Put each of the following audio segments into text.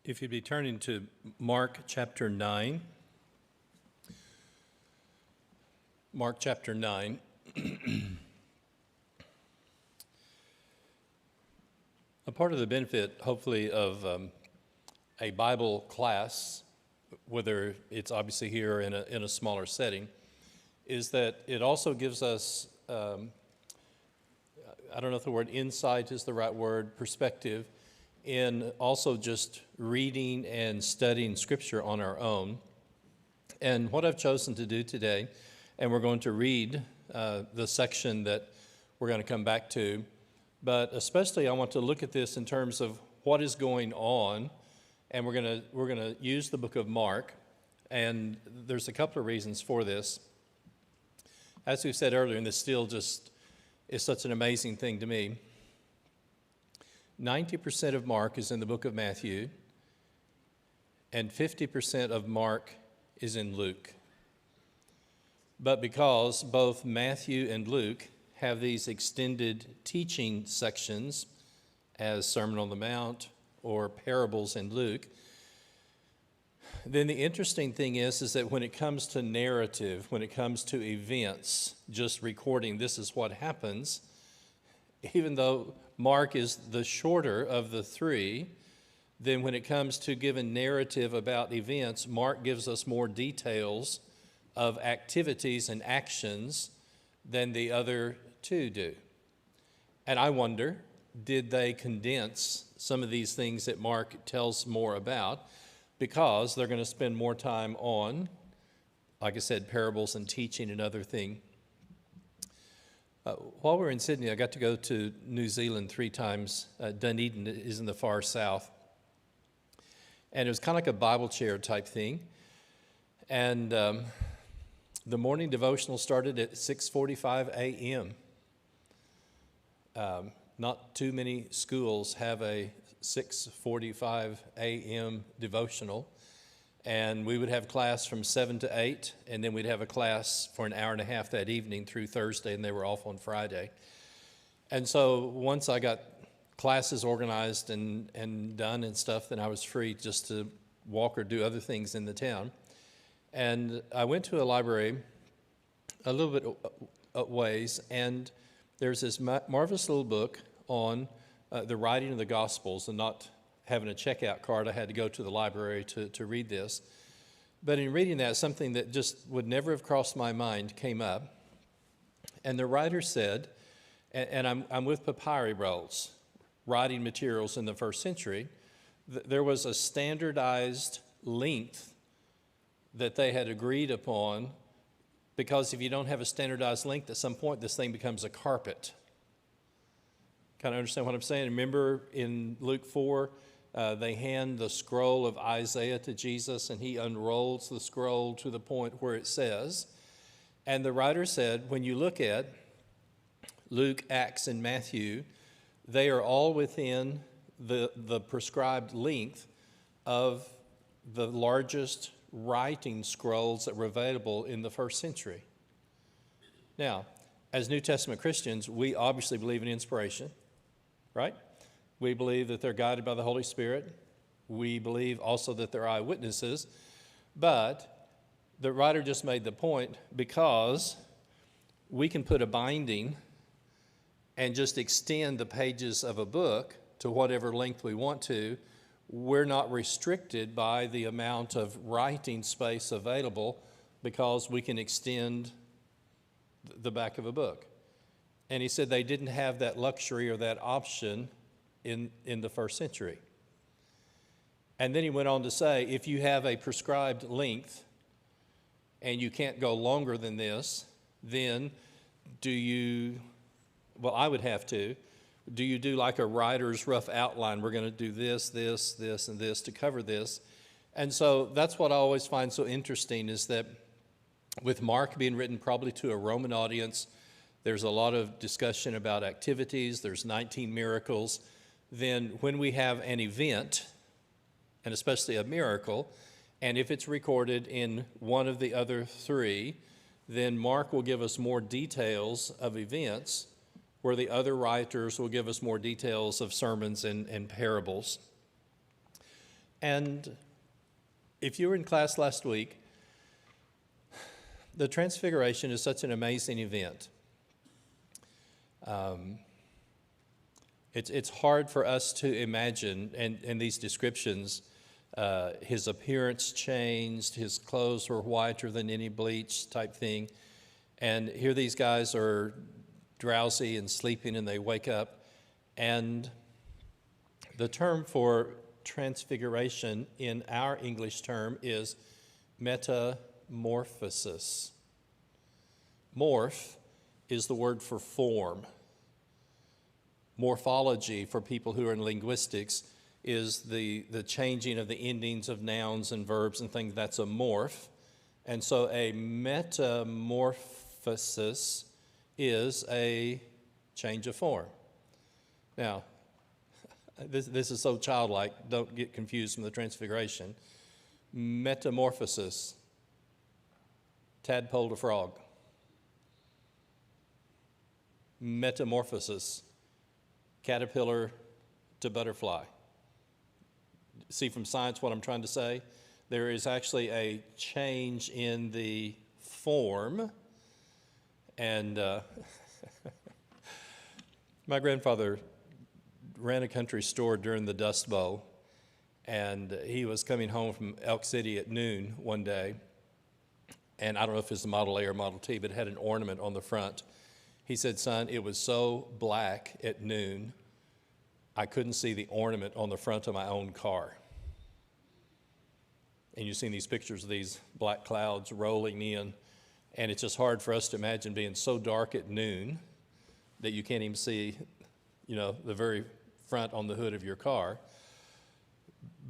If you'd be turning to Mark chapter 9. Mark chapter 9. A part of the benefit, hopefully, of a Bible class, whether it's obviously here in a smaller setting, is that it also gives us, I don't know if the word insight is the right word, perspective, in also just reading and studying Scripture on our own. And what I've chosen to do today, and we're going to read the section that we're going to come back to, but especially I want to look at this in terms of what is going on, and we're going to use the book of Mark, and there's a couple of reasons for this. As we said earlier, and this still just is such an amazing thing to me, 90% of Mark is in the book of Matthew, and 50% of Mark is in Luke. But because both Matthew and Luke have these extended teaching sections as Sermon on the Mount or parables in Luke, then the interesting thing is that when it comes to narrative, when it comes to events, just recording this is what happens, even though Mark is the shorter of the three, then when it comes to giving narrative about events, Mark gives us more details of activities and actions than the other two do. And I wonder, did they condense some of these things that Mark tells more about because they're going to spend more time on, like I said, parables and teaching and other things. While we were in Sydney, I got to go to New Zealand 3 times. Dunedin is in the far south. And it was kind of like a Bible chair type thing. And the morning devotional started at 6:45 a.m. Not too many schools have a 6:45 a.m. devotional. And we would have class from 7 to 8, and then we'd have a class for an hour and a half that evening through Thursday, and they were off on Friday. And so once I got classes organized and done and stuff, then I was free just to walk or do other things in the town. And I went to a library a little bit of ways, and there's this marvelous little book on the writing of the Gospels, and not having a checkout card, I had to go to the library to read this. But in reading that, something that just would never have crossed my mind came up. And the writer said, and I'm with papyri rolls, writing materials in the first century, there was a standardized length that they had agreed upon, because if you don't have a standardized length, at some point this thing becomes a carpet. Kind of understand what I'm saying? Remember in Luke 4, they hand the scroll of Isaiah to Jesus, and he unrolls the scroll to the point where it says, and the writer said, when you look at Luke, Acts, and Matthew, they are all within the prescribed length of the largest writing scrolls that were available in the first century. Now, as New Testament Christians, we obviously believe in inspiration, right? We believe that they're guided by the Holy Spirit. We believe also that they're eyewitnesses. But the writer just made the point, because we can put a binding and just extend the pages of a book to whatever length we want to. We're not restricted by the amount of writing space available, because we can extend the back of a book. And he said they didn't have that luxury or that option in the first century. And then he went on to say, if you have a prescribed length and you can't go longer than this, then I would have to, do you do like a writer's rough outline? We're going to do this, this, this, and this to cover this. And so that's what I always find so interesting, is that with Mark being written probably to a Roman audience, there's a lot of discussion about activities, there's 19 miracles. Then when we have an event, and especially a miracle, and if it's recorded in one of the other 3, then Mark will give us more details of events, where the other writers will give us more details of sermons and parables. And if you were in class last week, the Transfiguration is such an amazing event. It's hard for us to imagine, and these descriptions, his appearance changed, his clothes were whiter than any bleach type thing. And here these guys are drowsy and sleeping, and they wake up. And the term for transfiguration in our English term is metamorphosis. Morph is the word for form. Morphology, for people who are in linguistics, is the changing of the endings of nouns and verbs and things. That's a morph. And so a metamorphosis is a change of form. Now, this is so childlike, don't get confused from the Transfiguration. Metamorphosis, tadpole to frog. Metamorphosis, caterpillar to butterfly. See from science what I'm trying to say? There is actually a change in the form. And my grandfather ran a country store during the Dust Bowl, and he was coming home from Elk City at noon one day, and I don't know if it's a Model A or Model T, but it had an ornament on the front. He said, "Son, it was so black at noon, I couldn't see the ornament on the front of my own car." And you've seen these pictures of these black clouds rolling in, and it's just hard for us to imagine being so dark at noon that you can't even see, the very front on the hood of your car.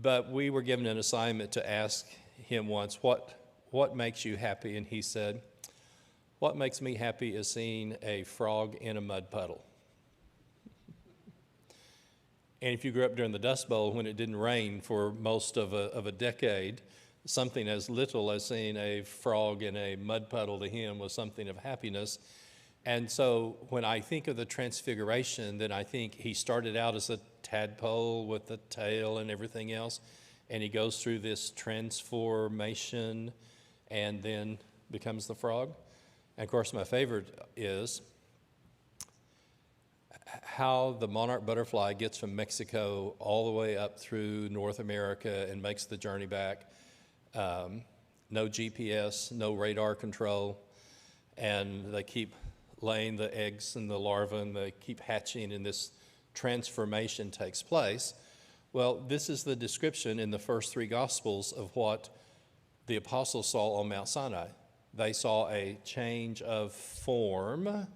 But we were given an assignment to ask him once, what makes you happy? And he said, "What makes me happy is seeing a frog in a mud puddle." And if you grew up during the Dust Bowl when it didn't rain for most of a decade, something as little as seeing a frog in a mud puddle to him was something of happiness. And so when I think of the Transfiguration, then I think he started out as a tadpole with a tail and everything else, and he goes through this transformation and then becomes the frog. And of course, my favorite is how the monarch butterfly gets from Mexico all the way up through North America and makes the journey back. No GPS, no radar control, and they keep laying the eggs and the larvae, and they keep hatching, and this transformation takes place. Well, this is the description in the first three Gospels of what the apostles saw on Mount Sinai. They saw a change of form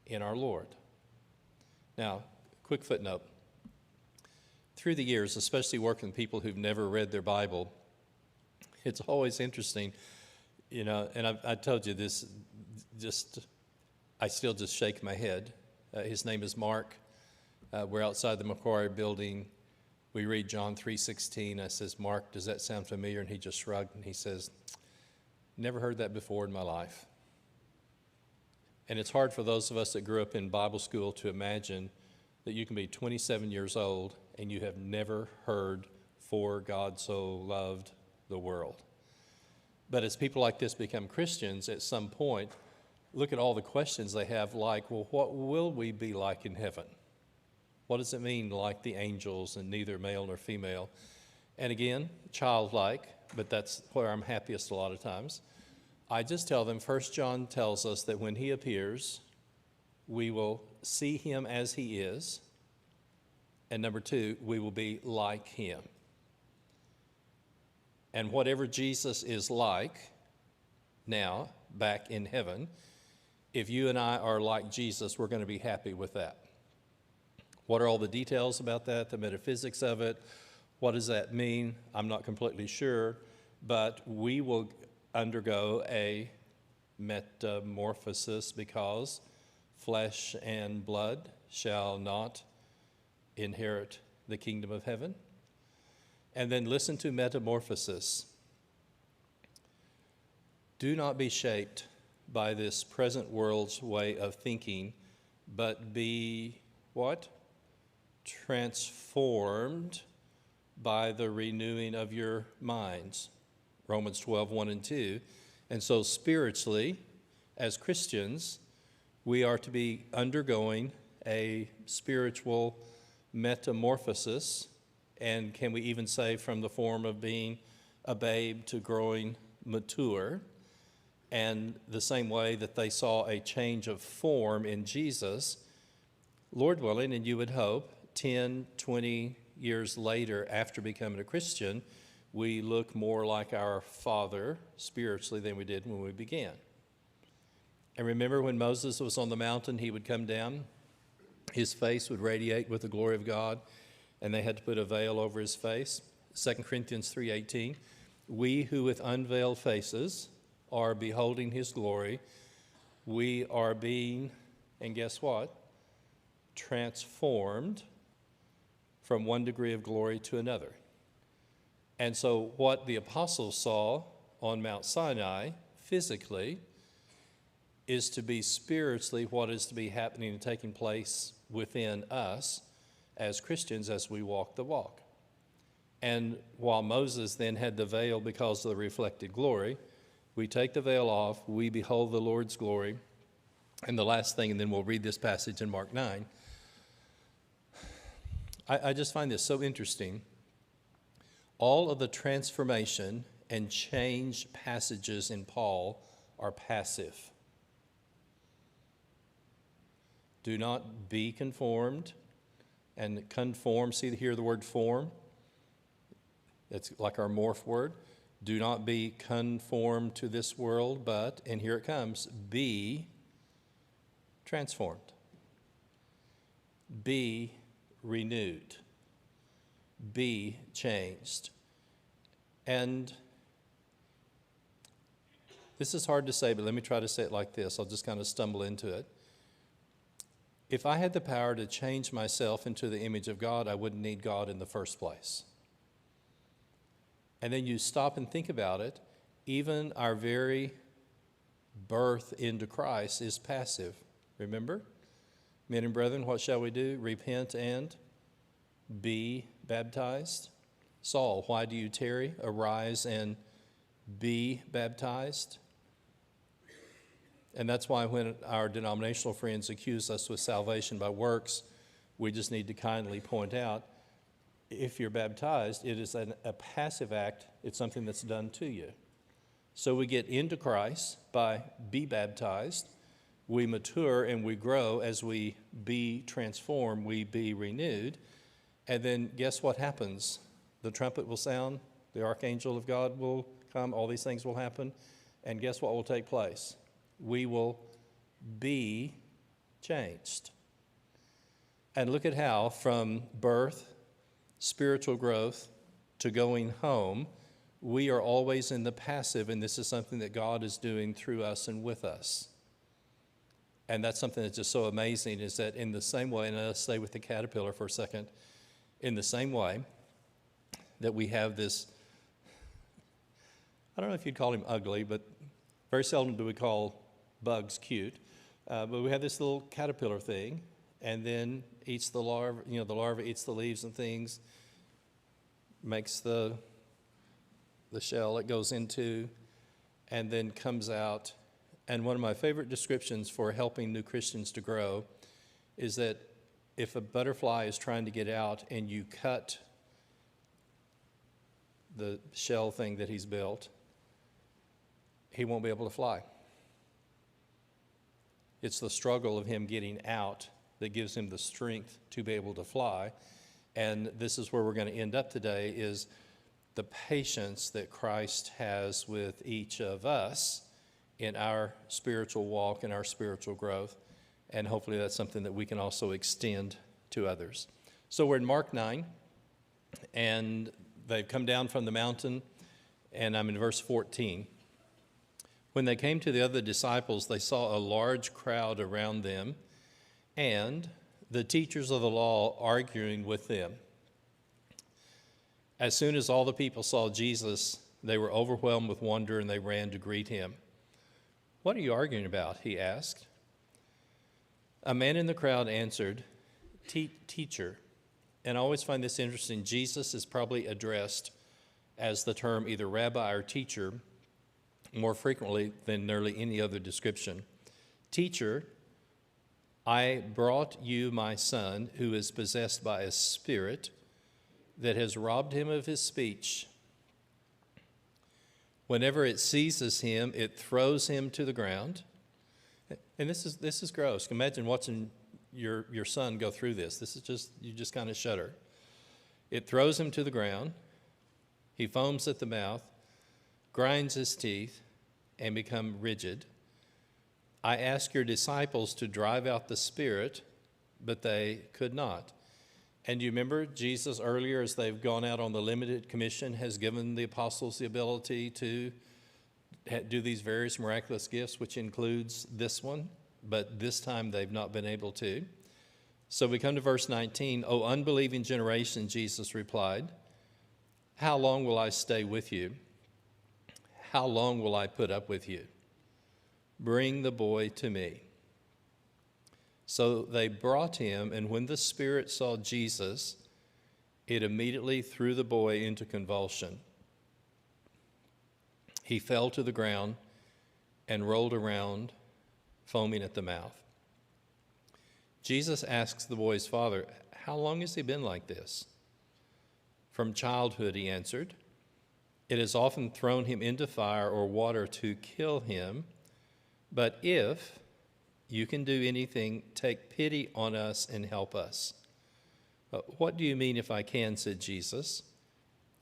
in our Lord. Now, quick footnote. Through the years, especially working with people who've never read their Bible, it's always interesting, and I told you this, I still just shake my head. His name is Mark. We're outside the Macquarie building. We read John 3:16. I says, "Mark, does that sound familiar?" And he just shrugged, and he says, "Never heard that before in my life." And it's hard for those of us that grew up in Bible school to imagine that you can be 27 years old and you have never heard, "For God so loved the world." But as people like this become Christians, at some point, look at all the questions they have, like, well, what will we be like in heaven? What does it mean, like the angels and neither male nor female? And again, childlike, but that's where I'm happiest a lot of times. I just tell them, 1 John tells us that when he appears, we will see him as he is. And number two, we will be like him. And whatever Jesus is like now, back in heaven, if you and I are like Jesus, we're going to be happy with that. What are all the details about that, the metaphysics of it? What does that mean? I'm not completely sure, but we will undergo a metamorphosis because flesh and blood shall not inherit the kingdom of heaven. And then listen to metamorphosis. Do not be shaped by this present world's way of thinking, but be what? Transformed by the renewing of your minds. Romans 12, 1 and 2. And so spiritually, as Christians, we are to be undergoing a spiritual metamorphosis, and can we even say from the form of being a babe to growing mature, and the same way that they saw a change of form in Jesus, Lord willing, and you would hope, 10, 20 years later after becoming a Christian, we look more like our Father spiritually than we did when we began. And remember when Moses was on the mountain, he would come down, his face would radiate with the glory of God, and they had to put a veil over his face. 2 Corinthians 3:18, we who with unveiled faces are beholding his glory, we are being, and guess what? Transformed from one degree of glory to another. And so what the apostles saw on Mount Sinai physically is to be spiritually what is to be happening and taking place within us as Christians as we walk the walk. And while Moses then had the veil because of the reflected glory, we take the veil off, we behold the Lord's glory. And the last thing, and then we'll read this passage in Mark 9. I just find this so interesting. All of the transformation and change passages in Paul are passive. Do not be conformed and conform. See here the word form? It's like our morph word. Do not be conformed to this world, but, and here it comes, be transformed. Be renewed. Be changed. And this is hard to say, but let me try to say it like this. I'll just kind of stumble into it. If I had the power to change myself into the image of God, I wouldn't need God in the first place. And then you stop and think about it. Even our very birth into Christ is passive. Remember? Men and brethren, what shall we do? Repent and be baptized. Saul, why do you tarry? Arise and be baptized. And that's why when our denominational friends accuse us with salvation by works, we just need to kindly point out, if you're baptized, it is a passive act. It's something that's done to you. So we get into Christ by be baptized. We mature and we grow as we be transformed, we be renewed. And then guess what happens? The trumpet will sound, the archangel of God will come, all these things will happen. And guess what will take place? We will be changed. And look at how from birth, spiritual growth, to going home, we are always in the passive, and this is something that God is doing through us and with us. And that's something that's just so amazing, is that in the same way, and let's stay with the caterpillar for a second, in the same way that we have this, I don't know if you'd call him ugly, but very seldom do we call bugs cute, but we have this little caterpillar thing, and then eats the larva, the larva eats the leaves and things, makes the shell it goes into, and then comes out. And one of my favorite descriptions for helping new Christians to grow is that if a butterfly is trying to get out and you cut the shell thing that he's built, he won't be able to fly. It's the struggle of him getting out that gives him the strength to be able to fly. And this is where we're going to end up today, is the patience that Christ has with each of us in our spiritual walk and our spiritual growth. And hopefully that's something that we can also extend to others. So we're in Mark 9, and they've come down from the mountain, and I'm in verse 14. When they came to the other disciples, they saw a large crowd around them, and the teachers of the law arguing with them. As soon as all the people saw Jesus, they were overwhelmed with wonder, and they ran to greet him. "What are you arguing about?" he asked. A man in the crowd answered, "Teacher, and I always find this interesting, Jesus is probably addressed as the term either rabbi or teacher more frequently than nearly any other description. Teacher, I brought you my son who is possessed by a spirit that has robbed him of his speech. Whenever it seizes him, it throws him to the ground. And this is gross. Imagine watching your son go through this. You just kind of shudder. It throws him to the ground. He foams at the mouth, grinds his teeth, and become rigid. I asked your disciples to drive out the spirit, but they could not. And you remember Jesus earlier, as they've gone out on the limited commission, has given the apostles the ability to do these various miraculous gifts, which includes this one, but this time they've not been able to. So we come to verse 19. O unbelieving generation, Jesus replied, how long will I stay with you? How long will I put up with you? Bring the boy to me. So they brought him, and when the spirit saw Jesus, it immediately threw the boy into convulsion. He fell to the ground and rolled around, foaming at the mouth. Jesus asks the boy's father, how long has he been like this? From childhood, he answered. It has often thrown him into fire or water to kill him. But if you can do anything, take pity on us and help us. What do you mean if I can, said Jesus.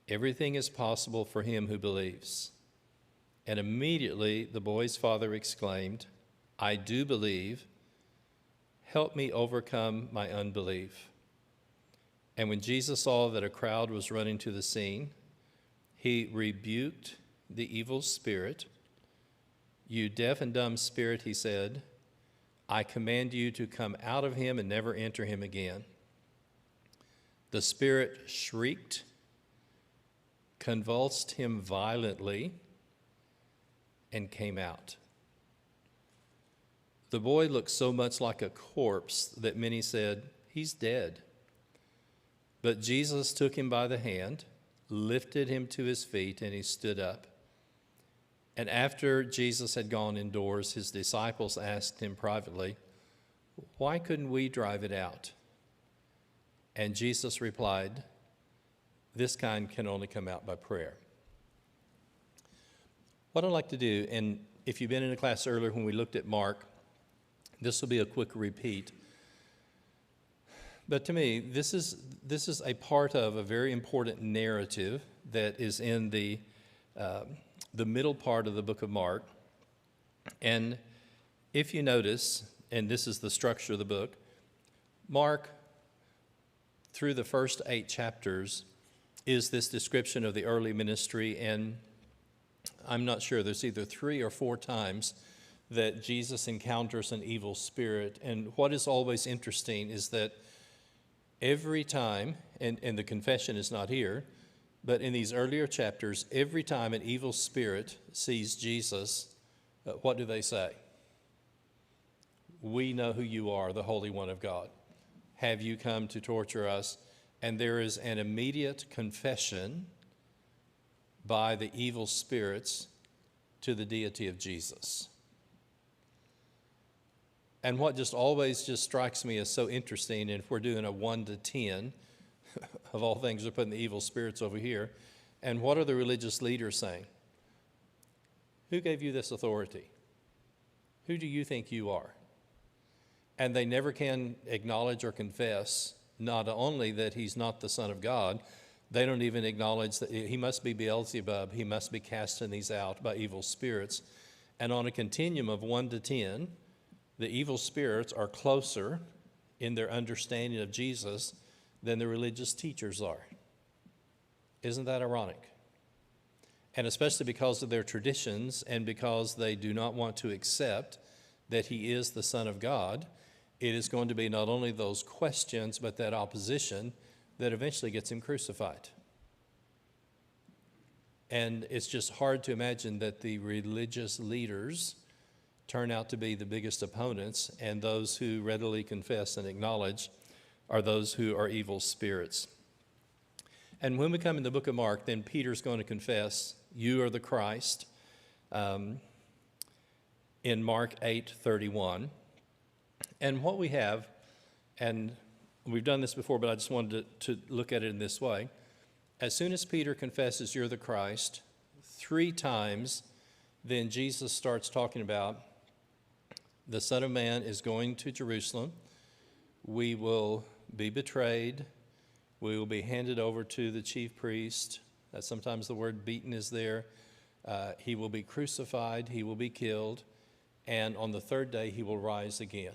Everything is possible for him who believes. And immediately the boy's father exclaimed, I do believe. Help me overcome my unbelief. And when Jesus saw that a crowd was running to the scene, he rebuked the evil spirit. You deaf and dumb spirit, he said, I command you to come out of him and never enter him again. The spirit shrieked, convulsed him violently, and came out. The boy looked so much like a corpse that many said, he's dead. But Jesus took him by the hand, lifted him to his feet, and he stood up. And after Jesus had gone indoors, his disciples asked him privately, why couldn't we drive it out? And Jesus replied, this kind can only come out by prayer. What I'd like to do, and if you've been in a class earlier when we looked at Mark, this will be a quick repeat. But to me, this is a part of a very important narrative that is in the middle part of the book of Mark. And if you notice, and this is the structure of the book, Mark, through the first 8 chapters, is this description of the early ministry, and I'm not sure, there's either 3 or 4 times that Jesus encounters an evil spirit. And what is always interesting is that every time, and the confession is not here, but in these earlier chapters, every time an evil spirit sees Jesus, what do they say? We know who you are, the Holy One of God. Have you come to torture us? And there is an immediate confession by the evil spirits to the deity of Jesus. And what just always strikes me as so interesting, and if we're doing a 1 to 10, of all things, we're putting the evil spirits over here, and what are the religious leaders saying? Who gave you this authority? Who do you think you are? And they never can acknowledge or confess not only that he's not the Son of God, they don't even acknowledge that he must be Beelzebub, he must be casting these out by evil spirits. And on a continuum of 1 to 10, the evil spirits are closer in their understanding of Jesus than the religious teachers are. Isn't that ironic? And especially because of their traditions and because they do not want to accept that he is the Son of God, it is going to be not only those questions, but that opposition that eventually gets him crucified. And it's just hard to imagine that the religious leaders turn out to be the biggest opponents and those who readily confess and acknowledge are those who are evil spirits. And when we come in the book of Mark, then Peter's going to confess, you are the Christ, in Mark 8:31. And what we have, and we've done this before, but I just wanted to look at it in this way. As soon as Peter confesses, you're the Christ, 3 times, then Jesus starts talking about the Son of Man is going to Jerusalem. We will be betrayed. We will be handed over to the chief priest. Sometimes the word beaten is there. He will be crucified. He will be killed. And on the 3rd day, he will rise again.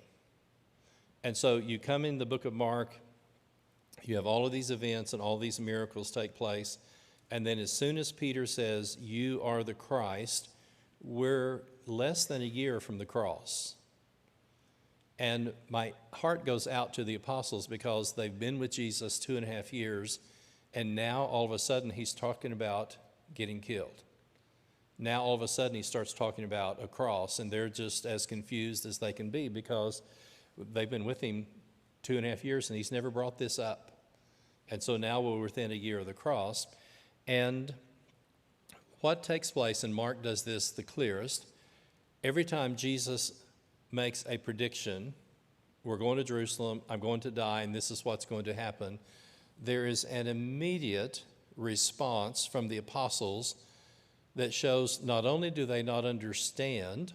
And so you come in the book of Mark, you have all of these events and all these miracles take place. And then as soon as Peter says, you are the Christ, we're less than a year from the cross. And my heart goes out to the apostles because they've been with Jesus 2.5 years, and now all of a sudden he's talking about getting killed. Now all of a sudden he starts talking about a cross, and they're just as confused as they can be because they've been with him 2.5 years and he's never brought this up. And so now we're within a year of the cross. And what takes place, and Mark does this the clearest, every time Jesus makes a prediction, we're going to Jerusalem, I'm going to die, and this is what's going to happen, there is an immediate response from the apostles that shows not only do they not understand,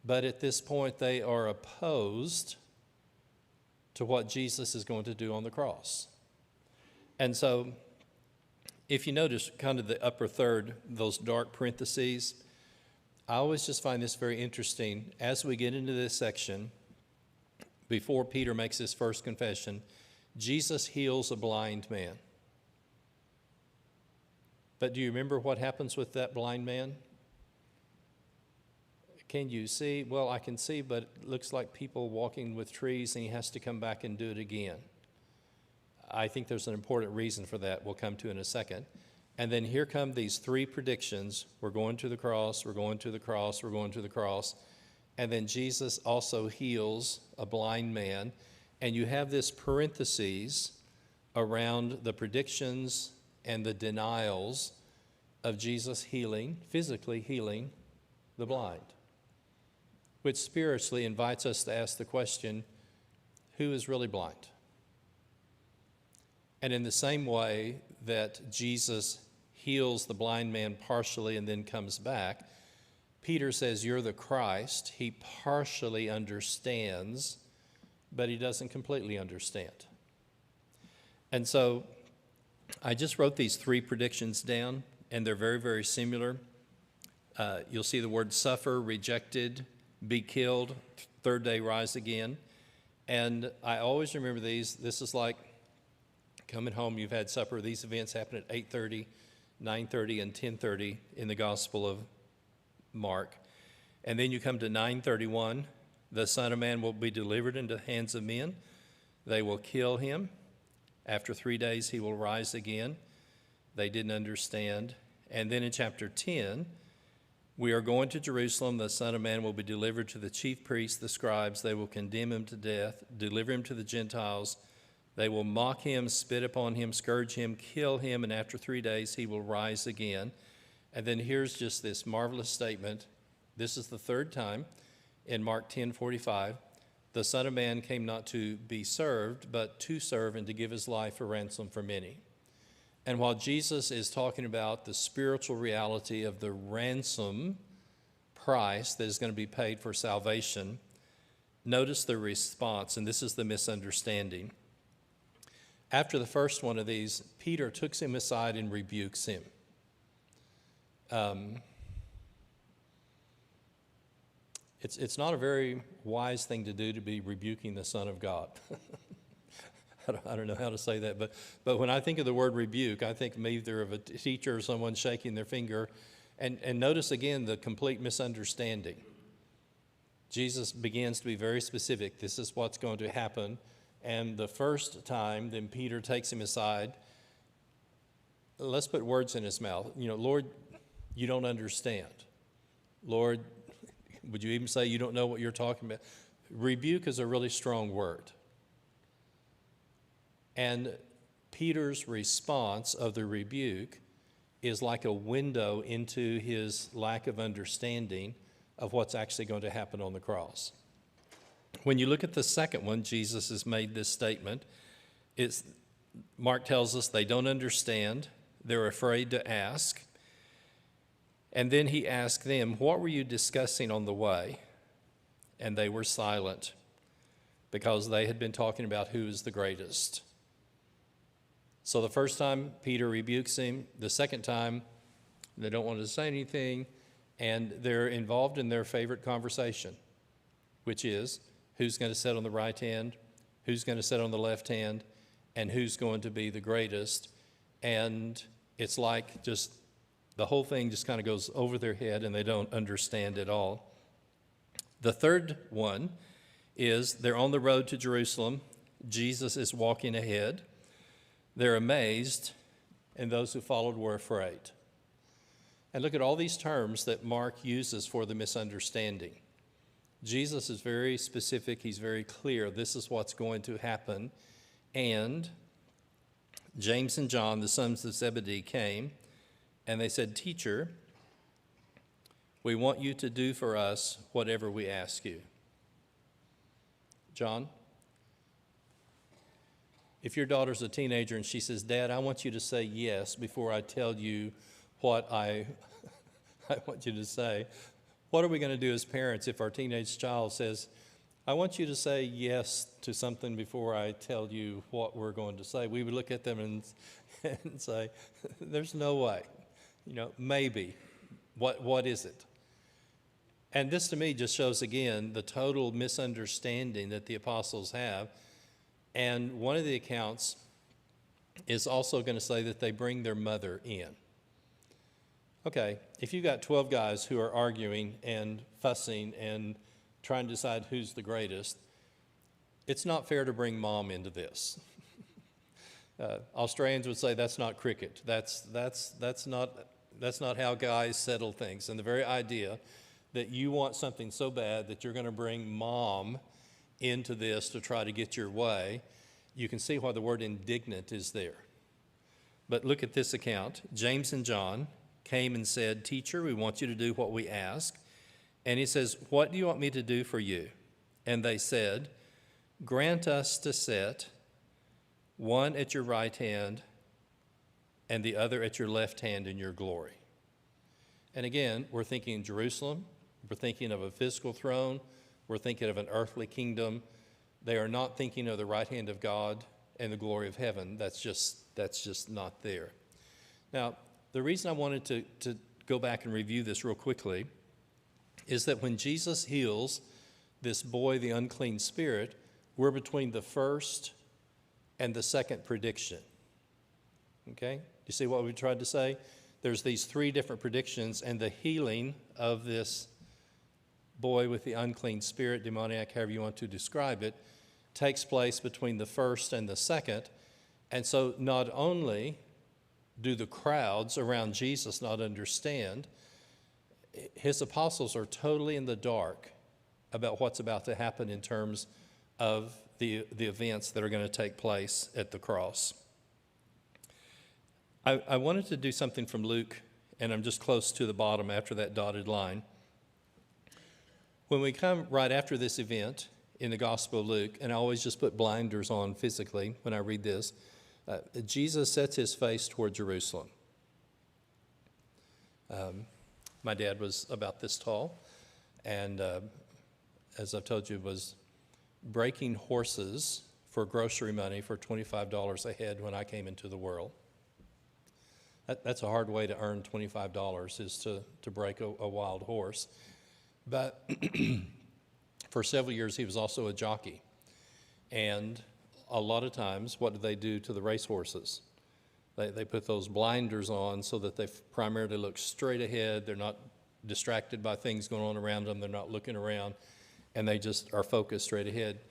but at this point they are opposed to what Jesus is going to do on the cross. And so if you notice kind of the upper third, those dark parentheses, I always just find this very interesting. As we get into this section, before Peter makes his first confession, Jesus heals a blind man. But do you remember what happens with that blind man? Can you see? Well, I can see, but it looks like people walking with trees, and he has to come back and do it again. I think there's an important reason for that we'll come to in a second. And then here come these 3 predictions. We're going to the cross, we're going to the cross, we're going to the cross. And then Jesus also heals a blind man. And you have this parentheses around the predictions and the denials of Jesus healing, physically healing the blind, which spiritually invites us to ask the question, who is really blind? And in the same way that Jesus heals the blind man partially and then comes back, Peter says, you're the Christ. He partially understands, but he doesn't completely understand. And so I just wrote these 3 predictions down, and they're very, very similar. You'll see the word suffer, rejected, be killed, 3rd day rise again. And I always remember these. This is like coming home, you've had supper. These events happen at 8:30, 9:30, and 10:30 in the Gospel of Mark. And then you come to 9:31. The Son of Man will be delivered into the hands of men. They will kill him. After 3 days, he will rise again. They didn't understand. And then in chapter 10, we are going to Jerusalem. The Son of Man will be delivered to the chief priests, the scribes. They will condemn him to death, deliver him to the Gentiles. They will mock him, spit upon him, scourge him, kill him, and after 3 days he will rise again. And then here's just this marvelous statement. This is the 3rd time in Mark 10:45. The Son of Man came not to be served, but to serve and to give his life a ransom for many. And while Jesus is talking about the spiritual reality of the ransom price that is going to be paid for salvation, notice the response, and this is the misunderstanding. After the first one of these, Peter took him aside and rebukes him. It's not a very wise thing to do, to be rebuking the Son of God. I don't know how to say that, but when I think of the word rebuke, I think either of a teacher or someone shaking their finger. And notice again the complete misunderstanding. Jesus begins to be very specific. This is what's going to happen. And the first time, then Peter takes him aside. Let's put words in his mouth. Lord, you don't understand. Lord, would you even say you don't know what you're talking about? Rebuke is a really strong word. And Peter's response of the rebuke is like a window into his lack of understanding of what's actually going to happen on the cross. When you look at the second one, Jesus has made this statement. Mark tells us they don't understand. They're afraid to ask. And then he asked them, "What were you discussing on the way?" And they were silent because they had been talking about who is the greatest. So the first time Peter rebukes him, the second time they don't want to say anything, and they're involved in their favorite conversation, which is who's going to sit on the right hand, who's going to sit on the left hand, and who's going to be the greatest. And it's like just the whole thing just kind of goes over their head and they don't understand it all. The third one is they're on the road to Jerusalem. Jesus is walking ahead. They're amazed, and those who followed were afraid. And look at all these terms that Mark uses for the misunderstanding. Jesus is very specific. He's very clear. This is what's going to happen. And James and John, the sons of Zebedee, came, and they said, "Teacher, we want you to do for us whatever we ask you." John, if your daughter's a teenager and she says, "Dad, I want you to say yes before I tell you what I want you to say," what are we going to do as parents if our teenage child says, "I want you to say yes to something before I tell you what we're going to say"? We would look at them and say, "There's no way. Maybe. What is it?" And this to me just shows again the total misunderstanding that the apostles have. And one of the accounts is also going to say that they bring their mother in. Okay, if you've got 12 guys who are arguing and fussing and trying to decide who's the greatest, it's not fair to bring mom into this. Australians would say that's not cricket. That's not how guys settle things. And the very idea that you want something so bad that you're going to bring mom into this to try to get your way, you can see why the word indignant is there. But look at this account. James and John came and said, "Teacher, we want you to do what we ask." And he says, "What do you want me to do for you?" And they said, "Grant us to sit, one at your right hand and the other at your left hand in your glory." And again, we're thinking Jerusalem. We're thinking of a physical throne. We're thinking of an earthly kingdom. They are not thinking of the right hand of God and the glory of heaven. That's just not there. Now, the reason I wanted to go back and review this real quickly is that when Jesus heals this boy, the unclean spirit, we're between the first and the second prediction. Okay? You see what we tried to say? There's these three different predictions, and the healing of this boy with the unclean spirit, demoniac, however you want to describe it, takes place between the first and the second. And so not only do the crowds around Jesus not understand, his apostles are totally in the dark about what's about to happen in terms of the events that are going to take place at the cross. I wanted to do something from Luke, and I'm just close to the bottom after that dotted line. When we come right after this event in the Gospel of Luke, and I always just put blinders on physically when I read this, Jesus sets his face toward Jerusalem. My dad was about this tall, and as I've told you, was breaking horses for grocery money for $25 a head when I came into the world. That's a hard way to earn $25, is to break a wild horse. But for several years, he was also a jockey. And a lot of times, what do they do to the racehorses? They put those blinders on so that they primarily look straight ahead. They're not distracted by things going on around them. They're not looking around, and they just are focused straight ahead.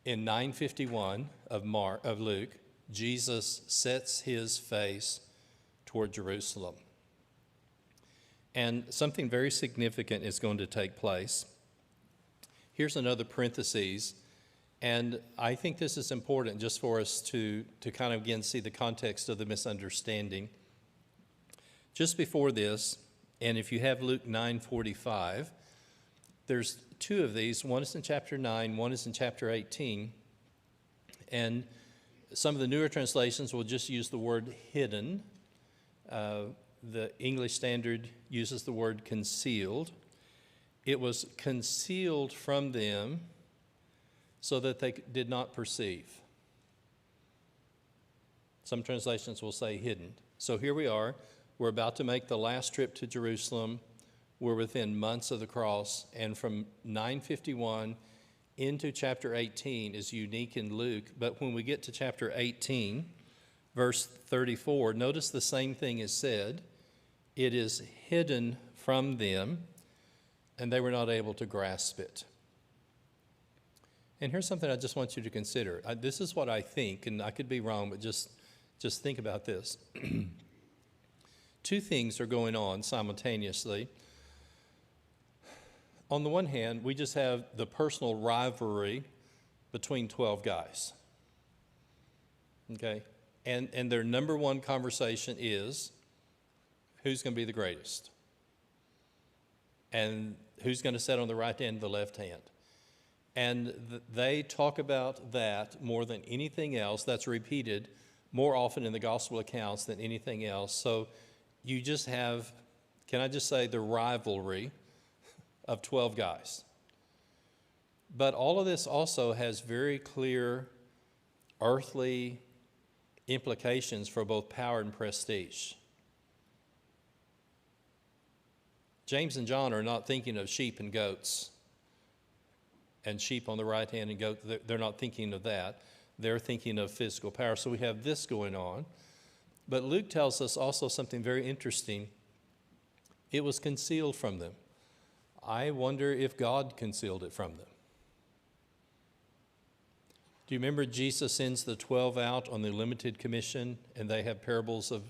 In 9:51 of Luke, Jesus sets his face toward Jerusalem. And something very significant is going to take place. Here's another parenthesis. And I think this is important just for us to kind of again see the context of the misunderstanding. Just before this, and if you have Luke 9:45, there's two of these. One is in chapter 9, one is in chapter 18. And some of the newer translations will just use the word hidden. The English Standard uses the word concealed. It was concealed from them so that they did not perceive. Some translations will say hidden. So here we are. We're about to make the last trip to Jerusalem. We're within months of the cross. And from 951 into chapter 18 is unique in Luke. But when we get to chapter 18, verse 34, notice the same thing is said. It is hidden from them, and they were not able to grasp it. And here's something I just want you to consider. This is what I think, and I could be wrong, but just think about this. Two things are going on simultaneously. On the one hand, we just have the personal rivalry between 12 guys. Okay? And their number one conversation is, who's going to be the greatest? And who's going to sit on the right hand and the left hand? And they talk about that more than anything else. That's repeated more often in the gospel accounts than anything else. So you just have, can I just say, the rivalry of 12 guys. But all of this also has very clear earthly implications for both power and prestige. James and John are not thinking of sheep and goats, and sheep on the right hand and goat. They're not thinking of that. They're thinking of physical power. So we have this going on. But Luke tells us also something very interesting. It was concealed from them. I wonder if God concealed it from them. Do you remember Jesus sends the 12 out on the limited commission, and they have parables of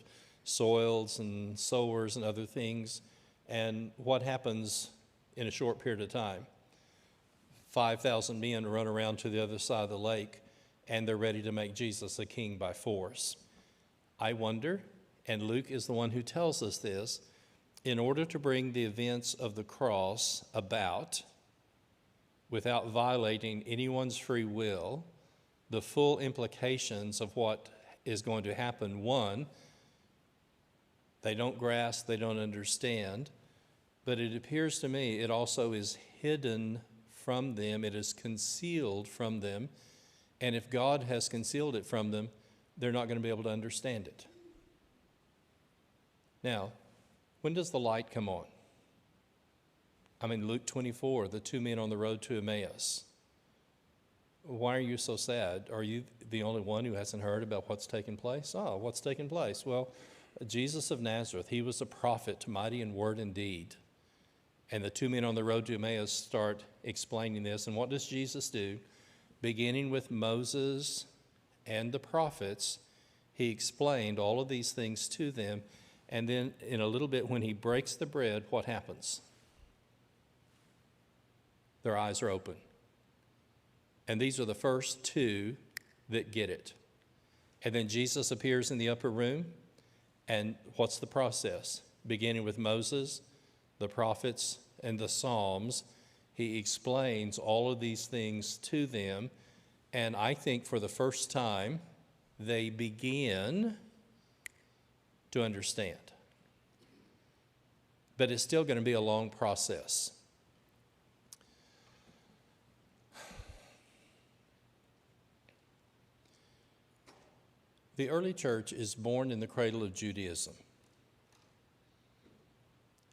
soils and sowers and other things? And what happens in a short period of time? 5,000 men run around to the other side of the lake, and they're ready to make Jesus a king by force. I wonder, and Luke is the one who tells us this, in order to bring the events of the cross about without violating anyone's free will, the full implications of what is going to happen. One, they don't grasp, they don't understand, but it appears to me it also is hidden from them, it is concealed from them, and if God has concealed it from them, they're not going to be able to understand it. Now, when does the light come on? I mean, Luke 24, the two men on the road to Emmaus. Why are you so sad? Are you the only one who hasn't heard about what's taken place? Oh, what's taken place? Well, Jesus of Nazareth, he was a prophet, mighty in word and deed. And the two men on the road to Emmaus start explaining this. And what does Jesus do? Beginning with Moses and the prophets, he explained all of these things to them. And then in a little bit, when he breaks the bread, what happens? Their eyes are open. And these are the first two that get it. And then Jesus appears in the upper room. And what's the process? Beginning with Moses, the prophets, and the Psalms, he explains all of these things to them. And I think for the first time, they begin to understand. But it's still going to be a long process. The early church is born in the cradle of Judaism.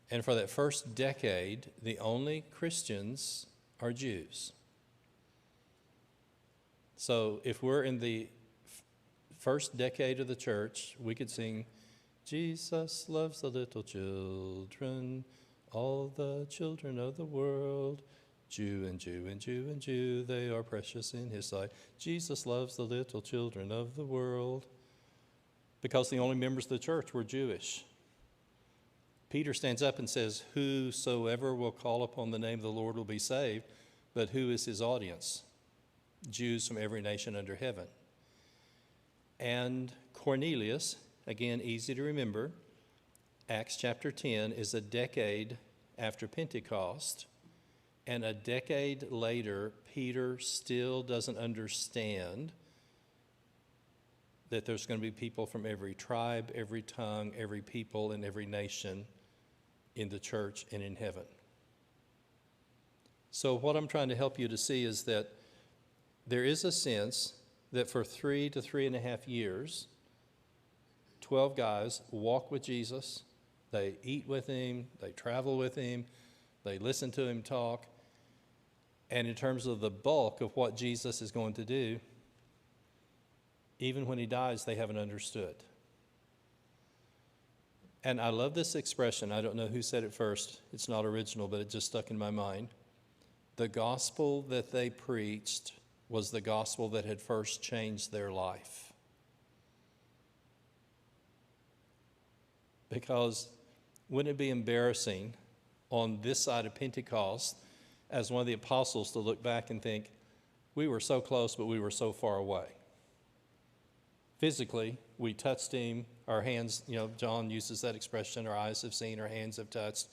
And for that first decade, the only Christians are Jews. So if we're in the first decade of the church, we could sing, Jesus loves the little children, all the children of the world. Jew and Jew and Jew and Jew, they are precious in his sight. Jesus loves the little children of the world. Because the only members of the church were Jewish. Peter stands up and says, whosoever will call upon the name of the Lord will be saved. But who is his audience? Jews from every nation under heaven. And Cornelius, again, easy to remember, Acts chapter 10 is a decade after Pentecost, and a decade later, Peter still doesn't understand that there's going to be people from every tribe, every tongue, every people, and every nation in the church and in heaven. So what I'm trying to help you to see is that there is a sense that for 3 to 3.5 years, 12 guys walk with Jesus, they eat with him, they travel with him, they listen to him talk, and in terms of the bulk of what Jesus is going to do, even when he dies, they haven't understood. And I love this expression. I don't know who said it first. It's not original, but it just stuck in my mind. The gospel that they preached was the gospel that had first changed their life. Because wouldn't it be embarrassing on this side of Pentecost as one of the apostles to look back and think, we were so close, but we were so far away? Physically, we touched him, our hands, John uses that expression, our eyes have seen, our hands have touched.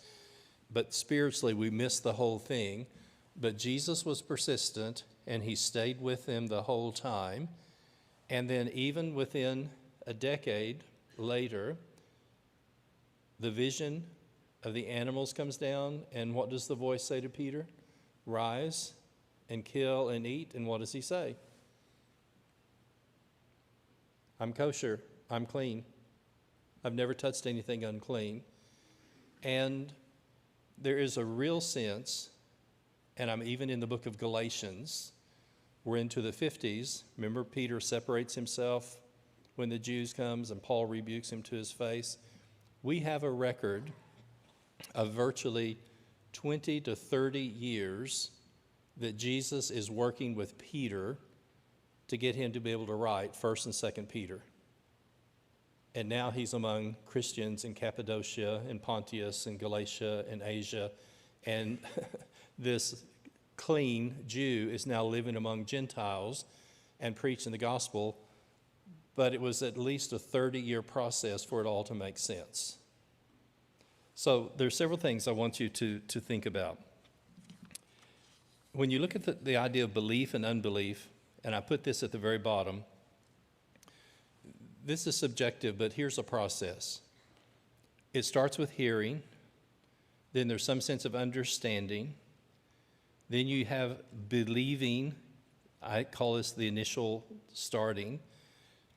But spiritually, we missed the whole thing. But Jesus was persistent, and he stayed with them the whole time. And then even within a decade later, the vision of the animals comes down, and what does the voice say to Peter? Rise and kill and eat. And what does he say? I'm kosher, I'm clean. I've never touched anything unclean. And there is a real sense, and I'm even in the book of Galatians, we're into the 50s. Remember, Peter separates himself when the Jews comes and Paul rebukes him to his face. We have a record of virtually 20 to 30 years that Jesus is working with Peter to get him to be able to write 1st and 2nd Peter. And now he's among Christians in Cappadocia and Pontus and Galatia and Asia. And this clean Jew is now living among Gentiles and preaching the gospel. But it was at least a 30-year process for it all to make sense. So there's several things I want you to think about. When you look at the idea of belief and unbelief, and I put this at the very bottom, this is subjective, but here's a process. It starts with hearing, then there's some sense of understanding, then you have believing, I call this the initial starting,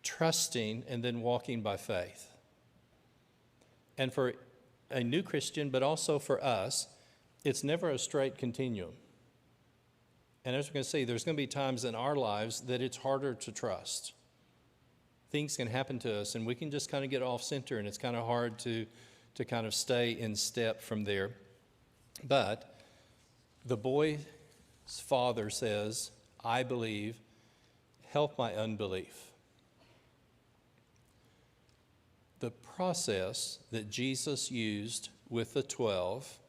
trusting, and then walking by faith. And for a new Christian, but also for us, it's never a straight continuum. And as we're going to see, there's going to be times in our lives that it's harder to trust. Things can happen to us, and we can just kind of get off center, and it's kind of hard to kind of stay in step from there. But the boy's father says, I believe, help my unbelief. The process that Jesus used with the 12,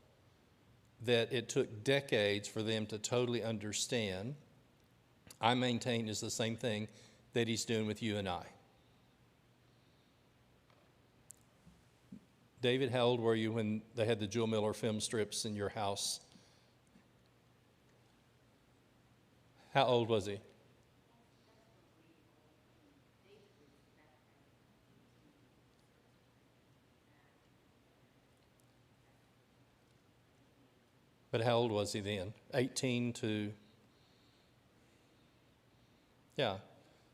that it took decades for them to totally understand, I maintain is the same thing that he's doing with you and I. David, how old were you when they had the Jewel Miller film strips in your house? How old was he? But how old was he then? 18 to... Yeah.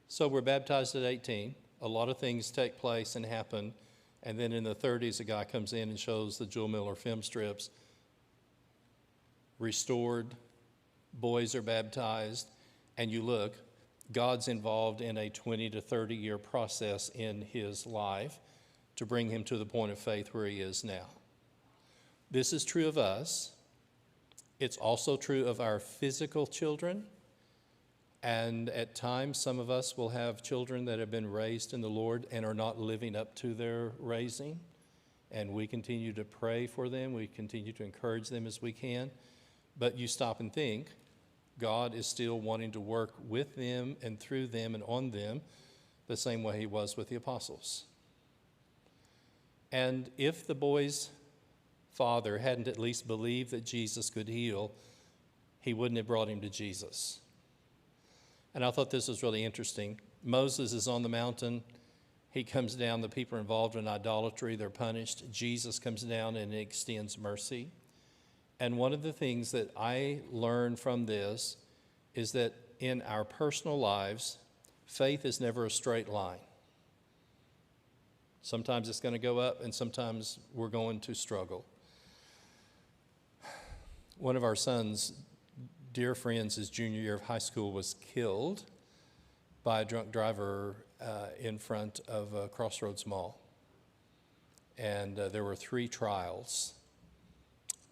So we're baptized at 18. A lot of things take place and happen. And then in the 30s, a guy comes in and shows the Jewel Miller film strips. Restored. Boys are baptized. And you look, God's involved in a 20 to 30 year process in his life to bring him to the point of faith where he is now. This is true of us. It's also true of our physical children. And at times, some of us will have children that have been raised in the Lord and are not living up to their raising. And we continue to pray for them. We continue to encourage them as we can. But you stop and think, God is still wanting to work with them and through them and on them the same way he was with the apostles. And if the boy's father hadn't at least believed that Jesus could heal, he wouldn't have brought him to Jesus. And I thought this was really interesting. Moses is on the mountain. He comes down. The people are involved in idolatry. They're punished. Jesus comes down and extends mercy. And one of the things that I learned from this is that in our personal lives, faith is never a straight line. Sometimes it's going to go up, and sometimes we're going to struggle. One of our sons' dear friends, his junior year of high school, was killed by a drunk driver in front of Crossroads Mall. And there were 3 trials.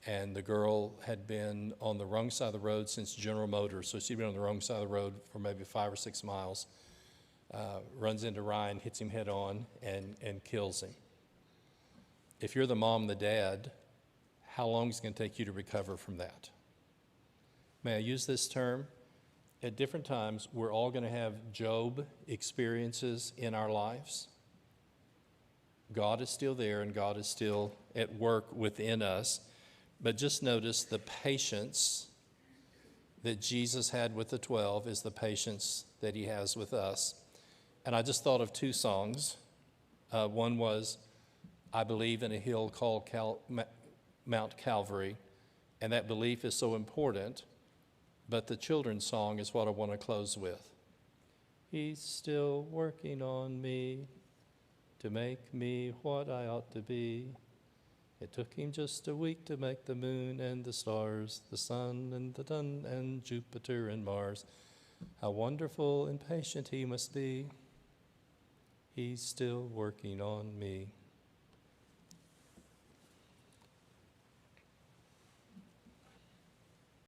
And the girl had been on the wrong side of the road since General Motors, so she'd been on the wrong side of the road for maybe 5 or 6 miles, runs into Ryan, hits him head on, and kills him. If you're the mom and the dad, how long is it going to take you to recover from that? May I use this term? At different times, we're all going to have Job experiences in our lives. God is still there, and God is still at work within us. But just notice the patience that Jesus had with the 12 is the patience that he has with us. And I just thought of 2 songs. One was, I believe in a hill called Mount Calvary, and that belief is so important. But the children's song is what I want to close with. He's still working on me to make me what I ought to be. It took him just a week to make the moon and the stars, the sun and the sun and Jupiter and Mars. How wonderful and patient he must be. He's still working on me.